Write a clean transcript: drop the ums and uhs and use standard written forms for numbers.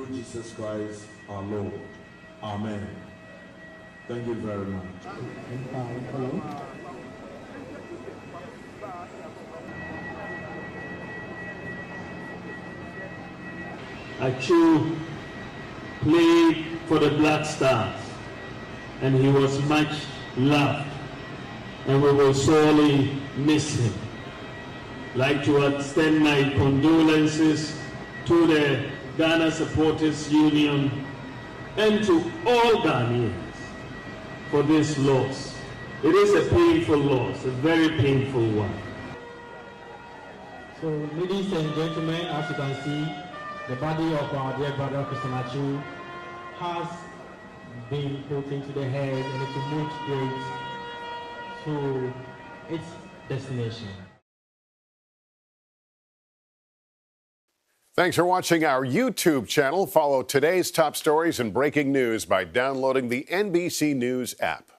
through Jesus Christ our Lord. Amen. Thank you very much. Atsu played for the Black Stars, and he was much loved, and we will sorely miss him. I'd like to extend my condolences to the Ghana Supporters Union and to all Ghanaians for this loss. It is a painful loss, a very painful one. So, ladies and gentlemen, as you can see, the body of our dear brother Christian Atsu has been put into the head and it will move straight to its destination. Thanks for watching our YouTube channel. Follow today's top stories and breaking news by downloading the NBC News app.